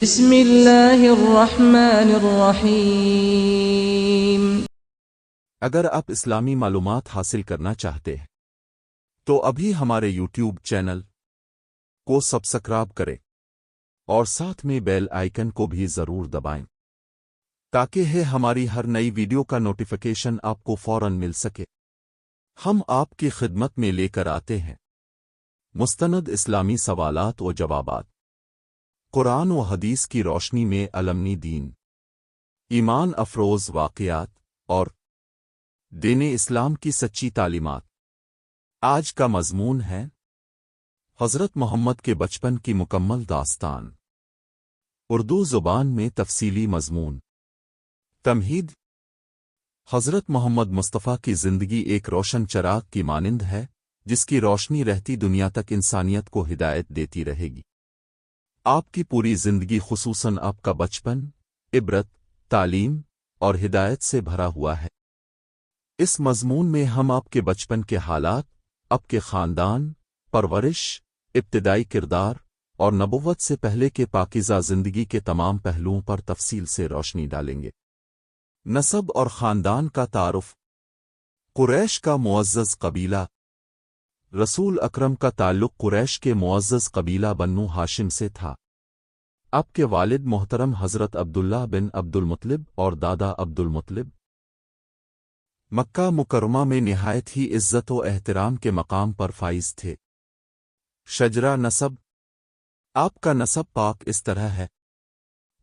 بسم اللہ الرحمن الرحیم۔ اگر آپ اسلامی معلومات حاصل کرنا چاہتے ہیں تو ابھی ہمارے یوٹیوب چینل کو سبسکرائب کریں اور ساتھ میں بیل آئیکن کو بھی ضرور دبائیں تاکہ ہماری ہر نئی ویڈیو کا نوٹیفیکیشن آپ کو فوراً مل سکے۔ ہم آپ کی خدمت میں لے کر آتے ہیں مستند اسلامی سوالات و جوابات، قرآن و حدیث کی روشنی میں علمنی دین، ایمان افروز واقعات اور دین اسلام کی سچی تعلیمات۔ آج کا مضمون ہے حضرت محمد کے بچپن کی مکمل داستان، اردو زبان میں تفصیلی مضمون۔ تمہید: حضرت محمد مصطفیٰ کی زندگی ایک روشن چراغ کی مانند ہے جس کی روشنی رہتی دنیا تک انسانیت کو ہدایت دیتی رہے گی۔ آپ کی پوری زندگی خصوصاً آپ کا بچپن عبرت، تعلیم اور ہدایت سے بھرا ہوا ہے۔ اس مضمون میں ہم آپ کے بچپن کے حالات، آپ کے خاندان، پرورش، ابتدائی کردار اور نبوت سے پہلے کے پاکیزہ زندگی کے تمام پہلوؤں پر تفصیل سے روشنی ڈالیں گے۔ نسب اور خاندان کا تعارف۔ قریش کا معزز قبیلہ۔ رسول اکرم کا تعلق قریش کے معزز قبیلہ بنو ہاشم سے تھا۔ آپ کے والد محترم حضرت عبداللہ بن عبد المطلب اور دادا عبد المطلب مکہ مکرمہ میں نہایت ہی عزت و احترام کے مقام پر فائز تھے۔ شجرہ نسب۔ آپ کا نسب پاک اس طرح ہے: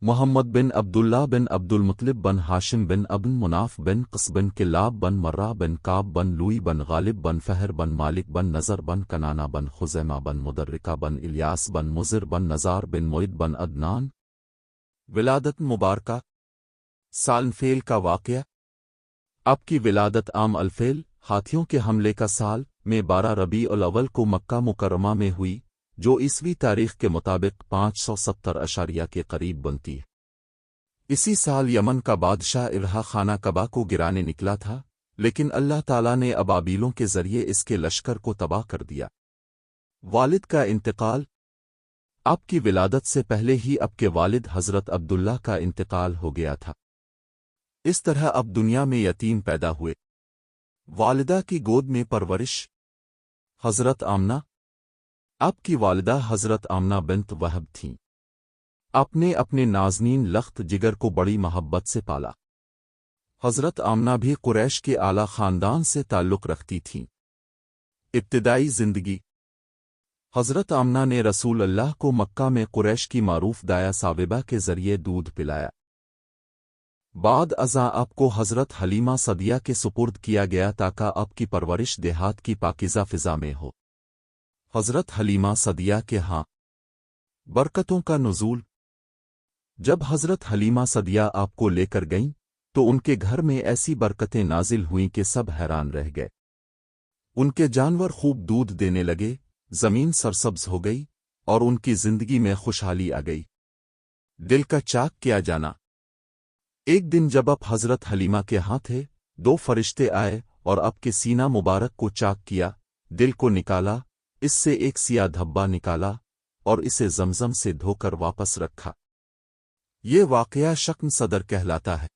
محمد بن عبداللہ بن عبد المطلب بن ہاشم بن ابن مناف بن قص بن کلاب بن مرہ بن کعب بن لوئی بن غالب بن فہر بن مالک بن نظر بن کنانہ بن خزیمہ بن مدرکہ بن الیاس بن مضر بن نزار بن معد بن عدنان۔ ولادت مبارکہ۔ سال فیل کا واقعہ۔ آپ کی ولادت عام الفیل ہاتھیوں کے حملے کا سال میں 12 ربیع الاول کو مکہ مکرمہ میں ہوئی، جو عیسوی تاریخ کے مطابق 570 کے قریب بنتی ہے۔ اسی سال یمن کا بادشاہ ابرہہ خانہ کعبہ کو گرانے نکلا تھا، لیکن اللہ تعالیٰ نے ابابیلوں کے ذریعے اس کے لشکر کو تباہ کر دیا۔ والد کا انتقال۔ آپ کی ولادت سے پہلے ہی آپ کے والد حضرت عبداللہ کا انتقال ہو گیا تھا۔ اس طرح اب دنیا میں یتیم پیدا ہوئے۔ والدہ کی گود میں پرورش۔ حضرت آمنہ۔ آپ کی والدہ حضرت آمنہ بنت وہب تھیں۔ آپ نے اپنے نازنین لخت جگر کو بڑی محبت سے پالا۔ حضرت آمنہ بھی قریش کے اعلیٰ خاندان سے تعلق رکھتی تھیں۔ ابتدائی زندگی۔ حضرت آمنہ نے رسول اللہ کو مکہ میں قریش کی معروف دایا صاحبہ کے ذریعے دودھ پلایا۔ بعد ازاں آپ کو حضرت حلیمہ سعدیہ کے سپرد کیا گیا تاکہ آپ کی پرورش دیہات کی پاکیزہ فضا میں ہو۔ حضرت حلیمہ سعدیہ کے ہاں برکتوں کا نزول۔ جب حضرت حلیمہ سعدیہ آپ کو لے کر گئیں تو ان کے گھر میں ایسی برکتیں نازل ہوئیں کہ سب حیران رہ گئے۔ ان کے جانور خوب دودھ دینے لگے، زمین سرسبز ہو گئی اور ان کی زندگی میں خوشحالی آ گئی۔ دل کا چاک کیا جانا۔ ایک دن جب آپ حضرت حلیمہ کے ہاں تھے، 2 فرشتے آئے اور آپ کے سینہ مبارک کو چاک کیا، دل کو نکالا، اس سے ایک سیاہ دھبا نکالا اور اسے زمزم سے دھو کر واپس رکھا۔ یہ واقعہ شکم صدر کہلاتا ہے۔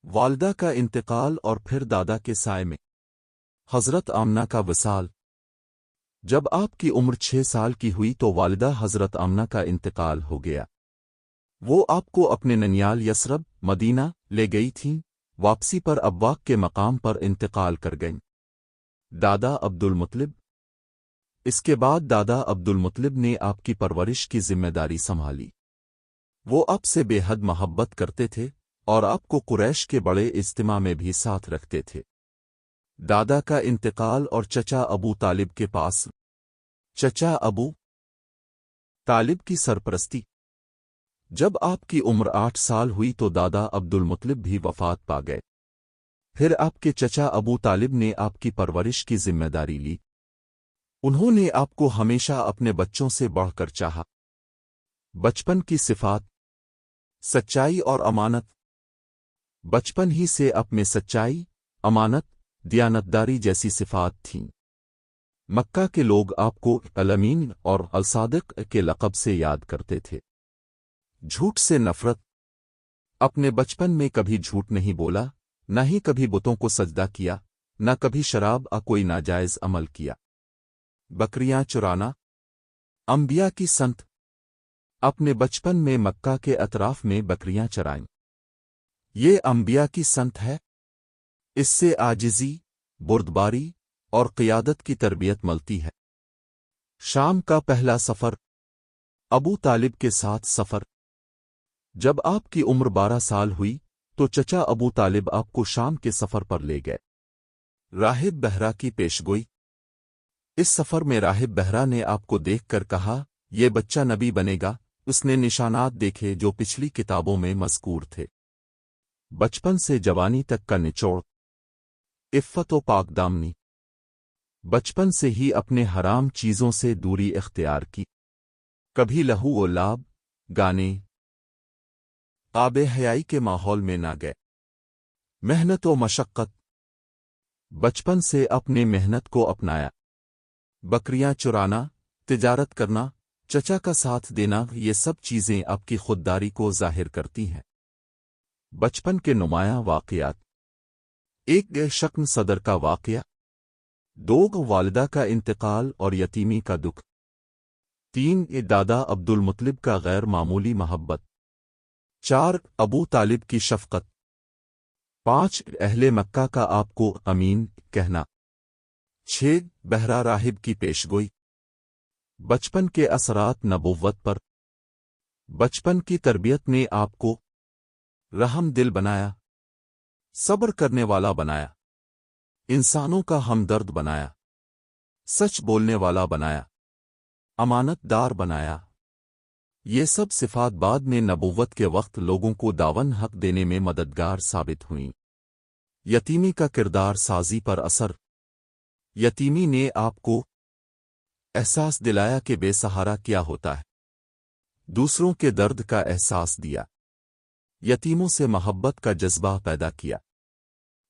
والدہ کا انتقال اور پھر دادا کے سائے میں۔ حضرت آمنہ کا وصال۔ جب آپ کی عمر 6 سال کی ہوئی تو والدہ حضرت آمنہ کا انتقال ہو گیا۔ وہ آپ کو اپنے ننیال یثرب مدینہ لے گئی تھیں، واپسی پر ابواق کے مقام پر انتقال کر گئیں۔ دادا عبد المطلب۔ اس کے بعد دادا عبد المطلب نے آپ کی پرورش کی ذمہ داری سنبھالی۔ وہ آپ سے بے حد محبت کرتے تھے اور آپ کو قریش کے بڑے اجتماع میں بھی ساتھ رکھتے تھے۔ دادا کا انتقال اور چچا ابو طالب کے پاس۔ چچا ابو طالب کی سرپرستی۔ جب آپ کی عمر 8 سال ہوئی تو دادا عبد المطلب بھی وفات پا گئے۔ پھر آپ کے چچا ابو طالب نے آپ کی پرورش کی ذمہ داری لی۔ انہوں نے آپ کو ہمیشہ اپنے بچوں سے بڑھ کر چاہا۔ بچپن کی صفات۔ سچائی اور امانت۔ بچپن ہی سے آپ میں سچائی، امانت، دیانتداری جیسی صفات تھیں۔ مکہ کے لوگ آپ کو الامین اور الصادق کے لقب سے یاد کرتے تھے۔ جھوٹ سے نفرت۔ اپنے بچپن میں کبھی جھوٹ نہیں بولا، نہ ہی کبھی بتوں کو سجدہ کیا، نہ کبھی شراب کوئی ناجائز عمل کیا۔ بکریاں چرانا۔ انبیاء کی سنت۔ اپنے بچپن میں مکہ کے اطراف میں بکریاں چرائیں۔ یہ انبیاء کی سنت ہے۔ اس سے عاجزی، بردباری اور قیادت کی تربیت ملتی ہے۔ شام کا پہلا سفر۔ ابو طالب کے ساتھ سفر۔ جب آپ کی عمر 12 سال ہوئی تو چچا ابو طالب آپ کو شام کے سفر پر لے گئے۔ راہب بہرا کی پیشگوئی۔ اس سفر میں راہب بہرا نے آپ کو دیکھ کر کہا، یہ بچہ نبی بنے گا۔ اس نے نشانات دیکھے جو پچھلی کتابوں میں مذکور تھے۔ بچپن سے جوانی تک کا نچوڑ۔ عفت و پاک دامنی۔ بچپن سے ہی اپنے حرام چیزوں سے دوری اختیار کی۔ کبھی لہو و لعب، گانے، آب حیائی کے ماحول میں نہ گئے۔ محنت و مشقت۔ بچپن سے اپنے محنت کو اپنایا۔ بکریاں چرانا، تجارت کرنا، چچا کا ساتھ دینا، یہ سب چیزیں آپ کی خودداری کو ظاہر کرتی ہیں۔ بچپن کے نمایاں واقعات۔ ایک شکم صدر کا واقعہ۔ 2 والدہ کا انتقال اور یتیمی کا دکھ۔ 3 دادا عبد المطلب کا غیر معمولی محبت۔ 4 ابو طالب کی شفقت۔ 5 اہل مکہ کا آپ کو امین کہنا۔ 6 بہرا راہب کی پیشگوئی۔ بچپن کے اثرات نبوت پر۔ بچپن کی تربیت نے آپ کو رحم دل بنایا، صبر کرنے والا بنایا، انسانوں کا ہمدرد بنایا، سچ بولنے والا بنایا، امانت دار بنایا۔ یہ سب صفات بعد میں نبوت کے وقت لوگوں کو داون حق دینے میں مددگار ثابت ہوئیں۔ یتیمی کا کردار سازی پر اثر۔ یتیمی نے آپ کو احساس دلایا کہ بے سہارا کیا ہوتا ہے، دوسروں کے درد کا احساس دیا، یتیموں سے محبت کا جذبہ پیدا کیا،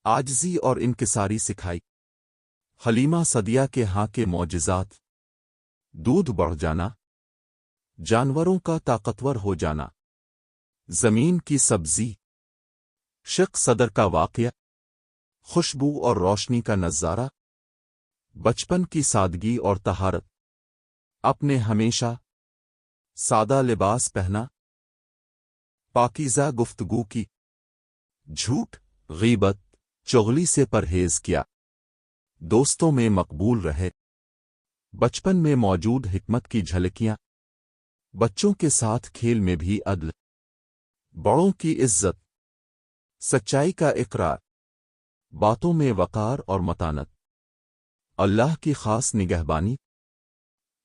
عاجزی اور انکساری سکھائی۔ حلیمہ سعدیہ کے ہاں کے معجزات۔ دودھ بڑھ جانا، جانوروں کا طاقتور ہو جانا، زمین کی سبزی۔ شق صدر کا واقعہ۔ خوشبو اور روشنی کا نظارہ۔ بچپن کی سادگی اور طہارت۔ اپنے ہمیشہ سادہ لباس پہنا، پاکیزہ گفتگو کی، جھوٹ، غیبت، چغلی سے پرہیز کیا، دوستوں میں مقبول رہے۔ بچپن میں موجود حکمت کی جھلکیاں۔ بچوں کے ساتھ کھیل میں بھی عدل، بڑوں کی عزت، سچائی کا اقرار، باتوں میں وقار اور متانت، اللہ کی خاص نگہبانی۔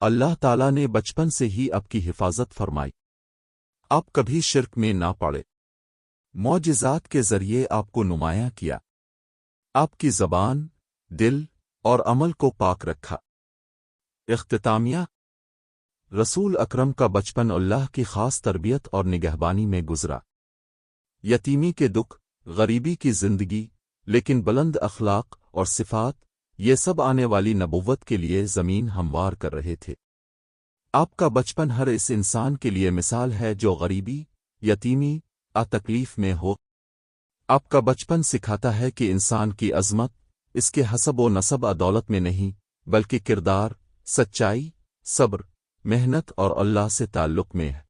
اللہ تعالیٰ نے بچپن سے ہی آپ کی حفاظت فرمائی۔ آپ کبھی شرک میں نہ پڑے۔ معجزات کے ذریعے آپ کو نمایاں کیا۔ آپ کی زبان، دل اور عمل کو پاک رکھا۔ اختتامیہ۔ رسول اکرم کا بچپن اللہ کی خاص تربیت اور نگہبانی میں گزرا۔ یتیمی کے دکھ، غریبی کی زندگی، لیکن بلند اخلاق اور صفات، یہ سب آنے والی نبوت کے لیے زمین ہموار کر رہے تھے۔ آپ کا بچپن ہر اس انسان کے لیے مثال ہے جو غریبی، یتیمی، تکلیف میں ہو۔ آپ کا بچپن سکھاتا ہے کہ انسان کی عظمت اس کے حسب و نسب دولت میں نہیں، بلکہ کردار، سچائی، صبر، محنت اور اللہ سے تعلق میں ہے۔